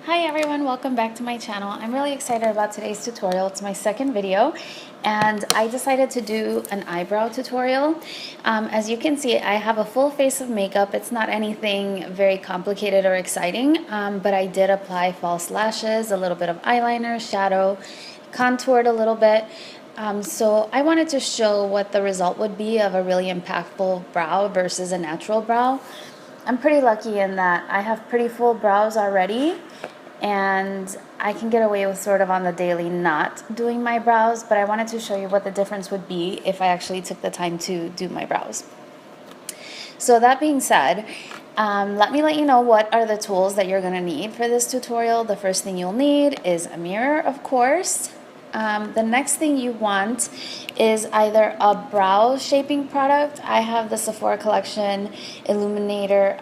Hi everyone, welcome back to my channel. I'm really excited about today's tutorial. It's my second video and I decided to do an eyebrow tutorial. As you can see, I have a full face of makeup. It's not anything very complicated or exciting, but I did apply false lashes, a little bit of eyeliner, shadow, contoured a little bit. So I wanted to show what the result would be of a really impactful brow versus a natural brow. I'm pretty lucky in that I have pretty full brows already, and I can get away with sort of on the daily not doing my brows, but I wanted to show you what the difference would be if I actually took the time to do my brows. So that being said, let me let you know what are the tools that you're going to need for this tutorial. The first thing you'll need is a mirror, of course. The next thing you want is either a brow shaping product. I have the Sephora Collection Illuminator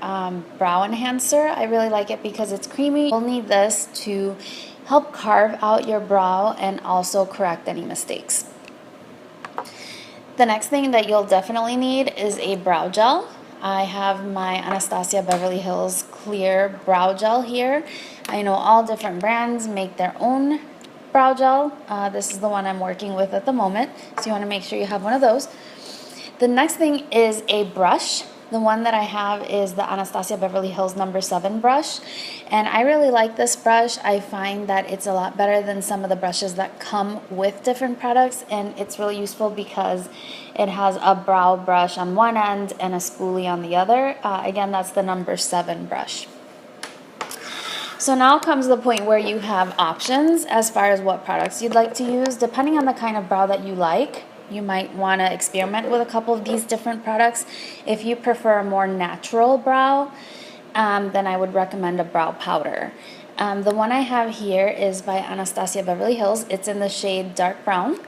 Brow Enhancer. I really like it because it's creamy. You'll need this to help carve out your brow and also correct any mistakes. The next thing that you'll definitely need is a brow gel. I have my Anastasia Beverly Hills Clear Brow Gel here. I know all different brands make their own brow gel. This is the one I'm working with at the moment, so you want to make sure you have one of those. The next thing is a brush. The one that I have is the Anastasia Beverly Hills number 7 brush, and I really like this brush. I find that it's a lot better than some of the brushes that come with different products, and it's really useful because it has a brow brush on one end and a spoolie on the other. Again, that's the number 7 brush. So now comes the point where you have options as far as what products you'd like to use. Depending on the kind of brow that you like, you might want to experiment with a couple of these different products. If you prefer a more natural brow, then I would recommend a brow powder. The one I have here is by Anastasia Beverly Hills. It's in the shade dark brown.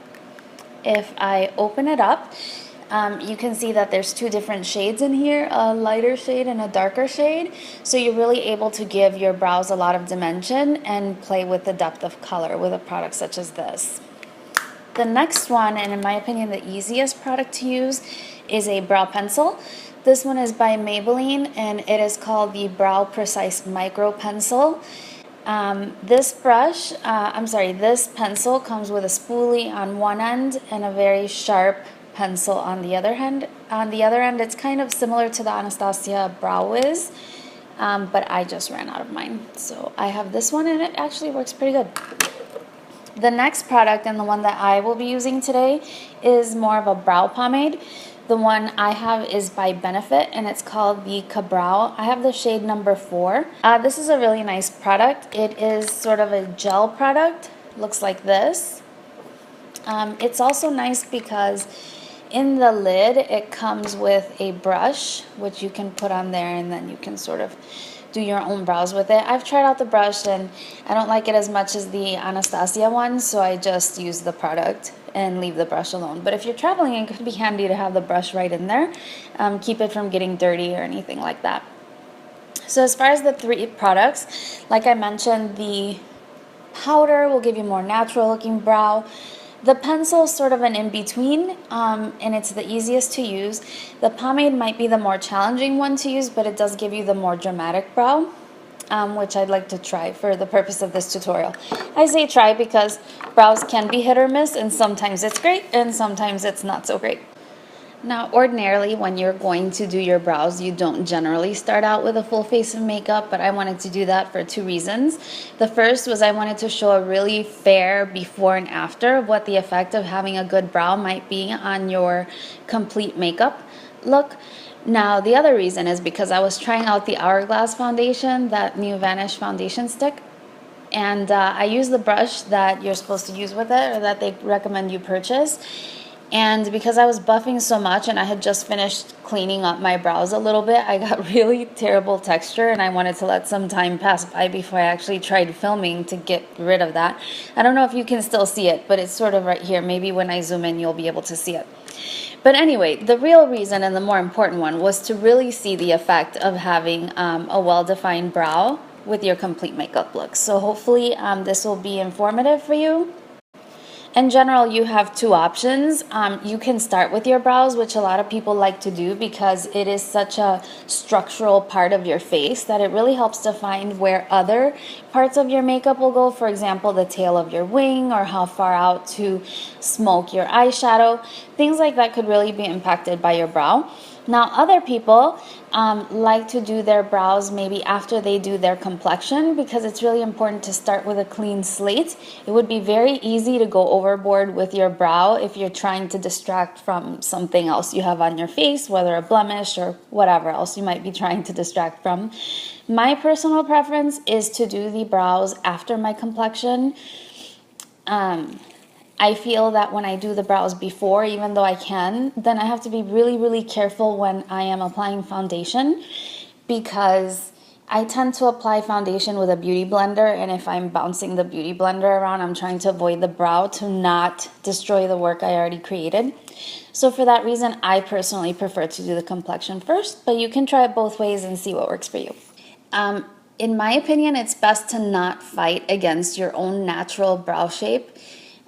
If I open it up, you can see that there's two different shades in here, a lighter shade and a darker shade. So you're really able to give your brows a lot of dimension and play with the depth of color with a product such as this. The next one, and in my opinion the easiest product to use, is a brow pencil. This one is by Maybelline and it is called the Brow Precise Micro Pencil. This pencil comes with a spoolie on one end and a very sharp pencil on the other end. On the other end, it's kind of similar to the Anastasia Brow Wiz, but I just ran out of mine. So I have this one and it actually works pretty good. The next product, and the one that I will be using today, is more of a brow pomade. The one I have is by Benefit and it's called the Ka-Brow. I have the shade number 4. This is a really nice product. It is sort of a gel product. Looks like this. It's also nice because in the lid it comes with a brush which you can put on there and then you can sort of do your own brows with it. I've tried out the brush and I don't like it as much as the Anastasia one, so I just use the product and leave the brush alone. But if you're traveling, it could be handy to have the brush right in there. Keep it from getting dirty or anything like that. So as far as the 3 products, like I mentioned, the powder will give you more natural looking brow. The pencil is sort of an in-between, and it's the easiest to use. The pomade might be the more challenging one to use, but it does give you the more dramatic brow, which I'd like to try for the purpose of this tutorial. I say try because brows can be hit or miss, and sometimes it's great, and sometimes it's not so great. Now, ordinarily, when you're going to do your brows, you don't generally start out with a full face of makeup, but I wanted to do that for 2 reasons. The first was I wanted to show a really fair before and after of what the effect of having a good brow might be on your complete makeup look. Now, the other reason is because I was trying out the Hourglass foundation, that new Vanish foundation stick, and I used the brush that you're supposed to use with it, or that they recommend you purchase. And because I was buffing so much and I had just finished cleaning up my brows a little bit, I got really terrible texture and I wanted to let some time pass by before I actually tried filming to get rid of that. I don't know if you can still see it, but it's sort of right here. Maybe when I zoom in, you'll be able to see it. But anyway, the real reason and the more important one was to really see the effect of having a well-defined brow with your complete makeup look. So hopefully this will be informative for you. In general, you have two options. You can start with your brows, which a lot of people like to do because it is such a structural part of your face that it really helps define where other parts of your makeup will go. For example, the tail of your wing or how far out to smoke your eyeshadow. Things like that could really be impacted by your brow. Now, other people like to do their brows maybe after they do their complexion because it's really important to start with a clean slate. It would be very easy to go overboard with your brow if you're trying to distract from something else you have on your face, whether a blemish or whatever else you might be trying to distract from. My personal preference is to do the brows after my complexion. I feel that when I do the brows before, even though I can, then I have to be really, really careful when I am applying foundation because I tend to apply foundation with a beauty blender, and if I'm bouncing the beauty blender around, I'm trying to avoid the brow to not destroy the work I already created. So for that reason, I personally prefer to do the complexion first, but you can try it both ways and see what works for you. In my opinion, it's best to not fight against your own natural brow shape.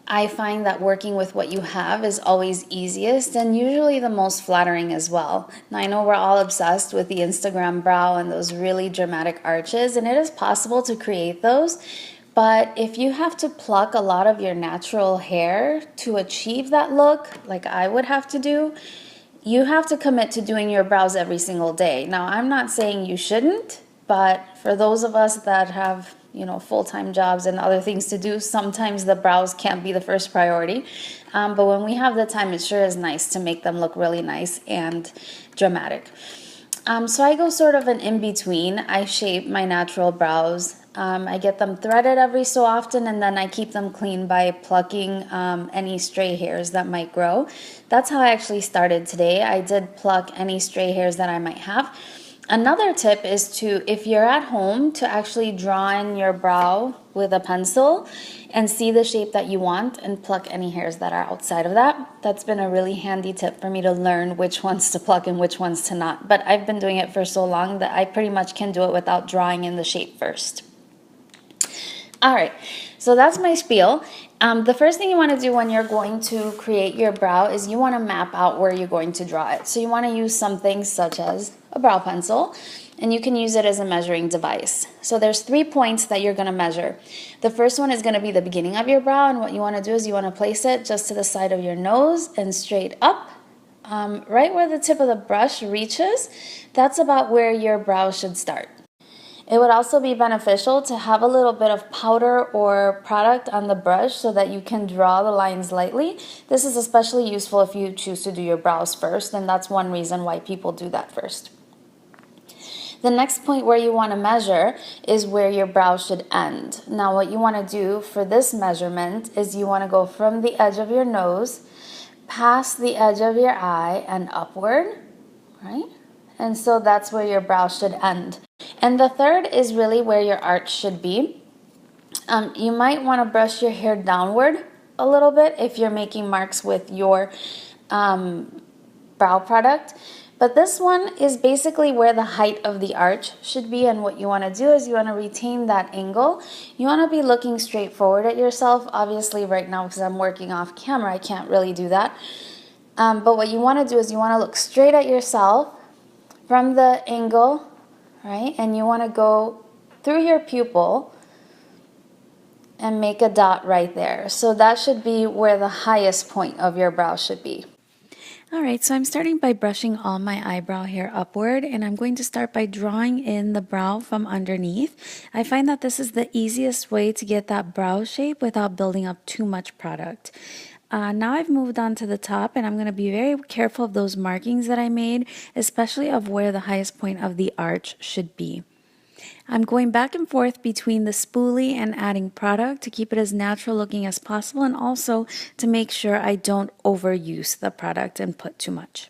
I find that working with what you have is always easiest and usually the most flattering as well. Now, I know we're all obsessed with the Instagram brow and those really dramatic arches, and it is possible to create those. But if you have to pluck a lot of your natural hair to achieve that look, like I would have to do, you have to commit to doing your brows every single day. Now, I'm not saying you shouldn't, but for those of us that have full-time jobs and other things to do, sometimes the brows can't be the first priority. But when we have the time, it sure is nice to make them look really nice and dramatic. So I go sort of an in-between. I shape my natural brows. I get them threaded every so often, and then I keep them clean by plucking any stray hairs that might grow. That's how I actually started today. I did pluck any stray hairs that I might have. Another tip is to, if you're at home, to actually draw in your brow with a pencil and see the shape that you want and pluck any hairs that are outside of that. That's been a really handy tip for me to learn which ones to pluck and which ones to not. But I've been doing it for so long that I pretty much can do it without drawing in the shape first. All right, so that's my spiel. The first thing you want to do when you're going to create your brow is you want to map out where you're going to draw it. So you want to use something such as a brow pencil, and you can use it as a measuring device. So there's 3 points that you're going to measure. The first one is going to be the beginning of your brow, and what you want to do is you want to place it just to the side of your nose and straight up. Right where the tip of the brush reaches, that's about where your brow should start. It would also be beneficial to have a little bit of powder or product on the brush so that you can draw the lines lightly. This is especially useful if you choose to do your brows first, and that's one reason why people do that first. The next point where you want to measure is where your brow should end. Now, what you want to do for this measurement is you want to go from the edge of your nose, past the edge of your eye, and upward, right? And so that's where your brow should end. And the third is really where your arch should be. You might want to brush your hair downward a little bit if you're making marks with your brow product. But this one is basically where the height of the arch should be, and what you want to do is you want to retain that angle. You want to be looking straight forward at yourself. Obviously right now, because I'm working off camera, I can't really do that. But what you want to do is you want to look straight at yourself from the angle, right? And you want to go through your pupil and make a dot right there. So that should be where the highest point of your brow should be. Alright, so I'm starting by brushing all my eyebrow hair upward, and I'm going to start by drawing in the brow from underneath. I find that this is the easiest way to get that brow shape without building up too much product. Now I've moved on to the top, and I'm going to be very careful of those markings that I made, especially of where the highest point of the arch should be. I'm going back and forth between the spoolie and adding product to keep it as natural looking as possible, and also to make sure I don't overuse the product and put too much.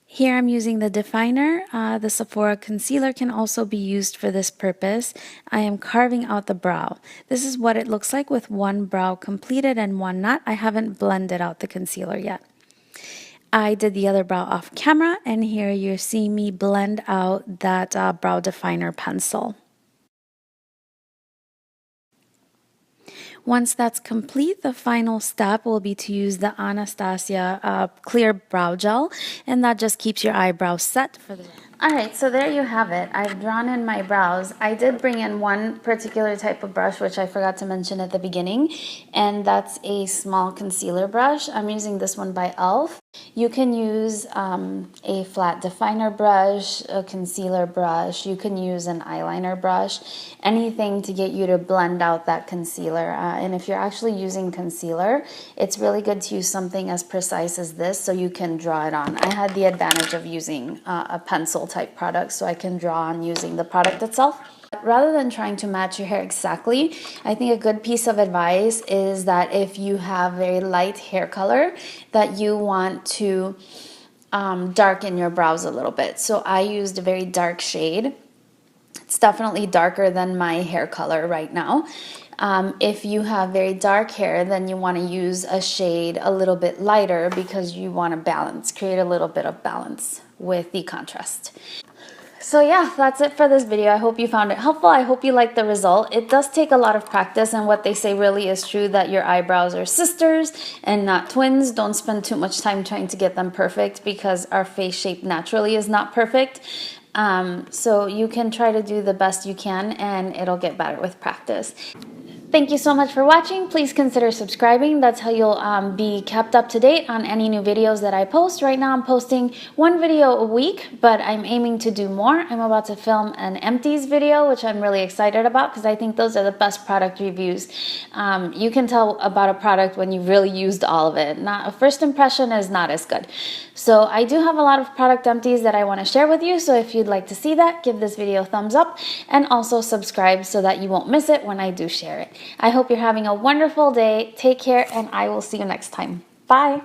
Here I'm using the definer. The Sephora concealer can also be used for this purpose. I am carving out the brow. This is what it looks like with one brow completed and one not. I haven't blended out the concealer yet. I did the other brow off camera, and here you're seeing me blend out that brow definer pencil. Once that's complete, the final step will be to use the Anastasia clear brow gel, and that just keeps your eyebrows set for the rest. Alright, so there you have it. I've drawn in my brows. I did bring in one particular type of brush, which I forgot to mention at the beginning, and that's a small concealer brush. I'm using this one by e.l.f. You can use a flat definer brush, a concealer brush, you can use an eyeliner brush, anything to get you to blend out that concealer. And if you're actually using concealer, it's really good to use something as precise as this so you can draw it on. I had the advantage of using a pencil type product, so I can draw on using the product itself. Rather than trying to match your hair exactly, I think a good piece of advice is that if you have very light hair color, that you want to darken your brows a little bit. So I used a very dark shade. It's definitely darker than my hair color right now. If you have very dark hair, then you want to use a shade a little bit lighter because you want to balance, create a little bit of balance with the contrast. So yeah, that's it for this video. I hope you found it helpful. I hope you liked the result. It does take a lot of practice, and what they say really is true, that your eyebrows are sisters and not twins. Don't spend too much time trying to get them perfect because our face shape naturally is not perfect. So you can try to do the best you can, and it'll get better with practice. Thank you so much for watching. Please consider subscribing. That's how you'll be kept up to date on any new videos that I post. Right now I'm posting one video a week, but I'm aiming to do more. I'm about to film an empties video, which I'm really excited about because I think those are the best product reviews. You can tell about a product when you've really used all of it. A first impression is not as good. So I do have a lot of product empties that I want to share with you. So if you'd like to see that, give this video a thumbs up and also subscribe so that you won't miss it when I do share it. I hope you're having a wonderful day. Take care, and I will see you next time. Bye.